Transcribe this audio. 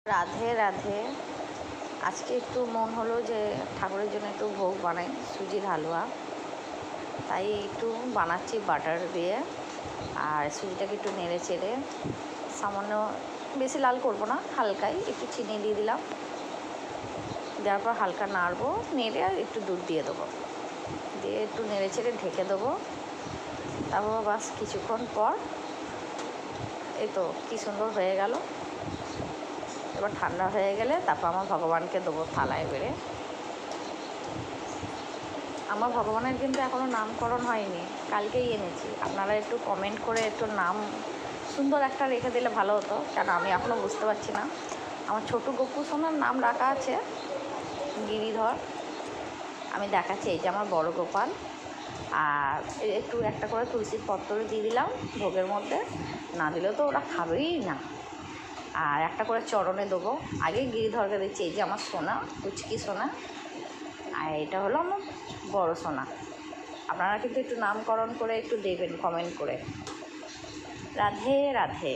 রাধে রাধে। আজকে একটু মন হলো যে ঠাকুরের জন্য একটু ভোগ বানাই, সুজির হালুয়া। তাই একটু বানাচ্ছি বাটার দিয়ে, আর সুজিটাকে একটু নেড়ে চেড়ে সামান্য, বেশি লাল করবো না, হালকাই একটু চিনি দিয়ে দিলাম। দেওয়ার পর হালকা নাড়বো, নেড়ে আর একটু দুধ দিয়ে দেবো, দিয়ে একটু নেড়ে চেড়ে ঢেকে দেবো। তারপর বাস কিছুক্ষণ পর এই তো কী সুন্দর হয়ে গেল। এবার ঠান্ডা হয়ে গেলে তারপর আমার ভগবানকে দেবো থালায় বেড়ে। আমার ভগবানের কিন্তু এখনও নামকরণ হয়নি, কালকেই এনেছি। আপনারা একটু কমেন্ট করে একটু নাম সুন্দর একটা রেখে দিলে ভালো হতো, কেন আমি এখনও বুঝতে পারছি না। আমার ছোটো গপু সোনার নাম রাখা আছে গিরিধর। আমি দেখাচ্ছি, এই যে আমার বড় গোপাল। আর একটু একটা করে তুলসীর পত্র দিয়ে দিলাম ভোগের মধ্যে, না দিলেও তো ওরা খাবেই না। আর একটা করে চরণে দেবো, আগে গিরিধরকে দিচ্ছি, এই যে আমার সোনা, কুচকি সোনা। আর এটা হলো আমার বড় সোনা। আপনারা কিন্তু একটু নামকরণ করে একটু দেবেন কমেন্ট করে। রাধে রাধে।